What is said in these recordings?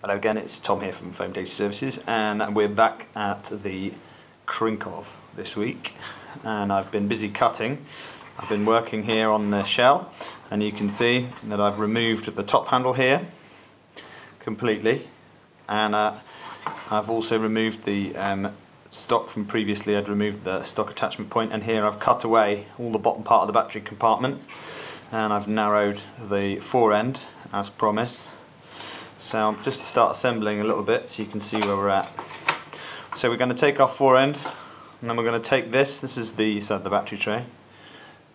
Hello again, it's Tom here from Foam Data Services, and we're back at the Krinkov this week, and I've been busy cutting. I've been working here on the shell, and you can see that I've removed the top handle here completely, and I've also removed the stock from previously. I'd removed the stock attachment point, and here I've cut away all the bottom part of the battery compartment, and I've narrowed the fore end as promised. So I'll just start assembling a little bit so you can see where we're at. So we're going to take our fore end, and then we're going to take this. This is the battery tray,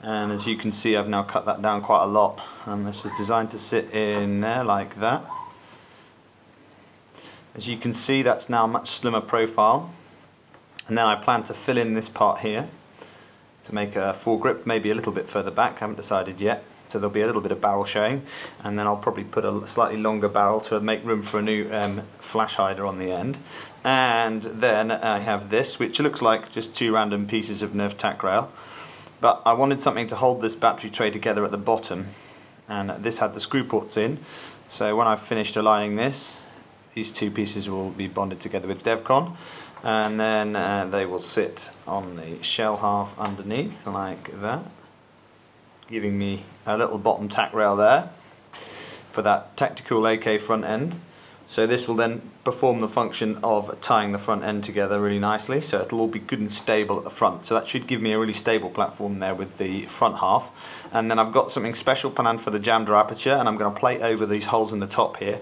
and as you can see I've now cut that down quite a lot, and this is designed to sit in there like that. As you can see, that's now a much slimmer profile, and then I plan to fill in this part here to make a foregrip, maybe a little bit further back, I haven't decided yet. So there'll be a little bit of barrel showing, and then I'll probably put a slightly longer barrel to make room for a new flash hider on the end. And then I have this, which looks like just two random pieces of Nerf tack rail, but I wanted something to hold this battery tray together at the bottom, and this had the screw ports in. So when I've finished aligning this, these two pieces will be bonded together with Devcon, and then they will sit on the shell half underneath like that, giving me a little bottom tack rail there for that tactical AK front end. So this will then perform the function of tying the front end together really nicely, so it'll all be good and stable at the front. So that should give me a really stable platform there with the front half. And then I've got something special planned for the jammed aperture, and I'm going to plate over these holes in the top here,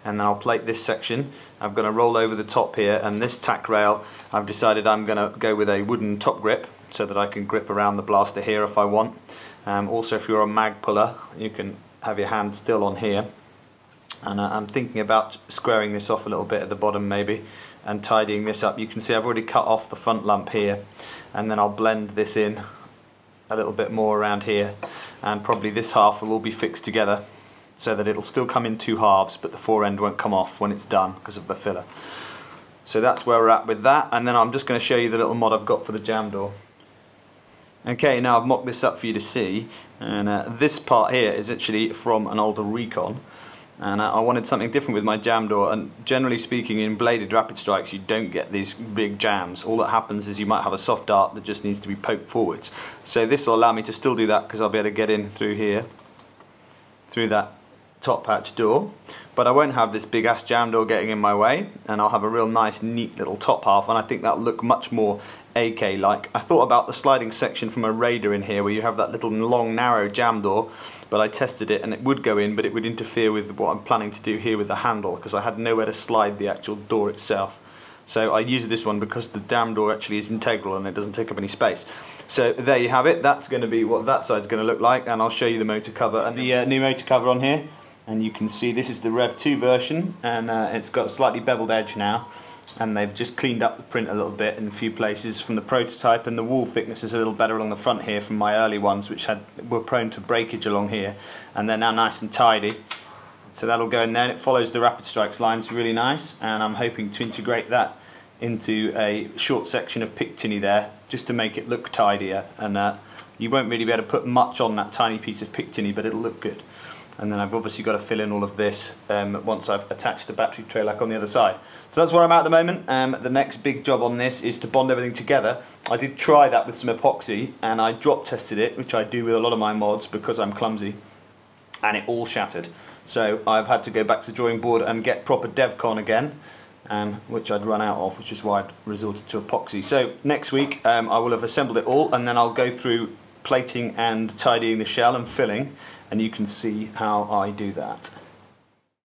and then I'll plate this section. I'm going to roll over the top here, and this tack rail I've decided I'm going to go with a wooden top grip so that I can grip around the blaster here if I want. Also, if you're a mag puller, you can have your hand still on here, and I'm thinking about squaring this off a little bit at the bottom maybe and tidying this up. You can see I've already cut off the front lump here, and then I'll blend this in a little bit more around here, and probably this half will all be fixed together so that it'll still come in two halves, but the fore end won't come off when it's done because of the filler. So that's where we're at with that, and then I'm just going to show you the little mod I've got for the jam door. Okay, now I've mocked this up for you to see, and this part here is actually from an older Recon, and I wanted something different with my jam door. And generally speaking, in bladed rapid strikes you don't get these big jams. All that happens is you might have a soft dart that just needs to be poked forwards. So this will allow me to still do that, because I'll be able to get in through here, through that top hatch door, but I won't have this big ass jam door getting in my way, and I'll have a real nice neat little top half, and I think that'll look much more AK like. I thought about the sliding section from a Raider in here where you have that little long narrow jam door, but I tested it and it would go in, but it would interfere with what I'm planning to do here with the handle, because I had nowhere to slide the actual door itself. So I used this one because the jam door actually is integral and it doesn't take up any space. So there you have it. That's going to be what that side's going to look like, and I'll show you the motor cover and the new motor cover on here. And you can see this is the Rev 2 version, and it's got a slightly beveled edge now, and they've just cleaned up the print a little bit in a few places from the prototype, and the wall thickness is a little better along the front here from my early ones, which were prone to breakage along here, and they're now nice and tidy. So that'll go in there, and it follows the Rapid Strikes lines really nice, and I'm hoping to integrate that into a short section of pick tinny there just to make it look tidier, and you won't really be able to put much on that tiny piece of pick tinny, but it'll look good. And then I've obviously got to fill in all of this once I've attached the battery tray like on the other side. So that's where I'm at the moment. The next big job on this is to bond everything together. I did try that with some epoxy, and I drop tested it, which I do with a lot of my mods because I'm clumsy, and it all shattered. So I've had to go back to the drawing board and get proper Devcon again, which I'd run out of, which is why I'd resorted to epoxy. So next week I will have assembled it all, and then I'll go through plating and tidying the shell and filling, and you can see how I do that.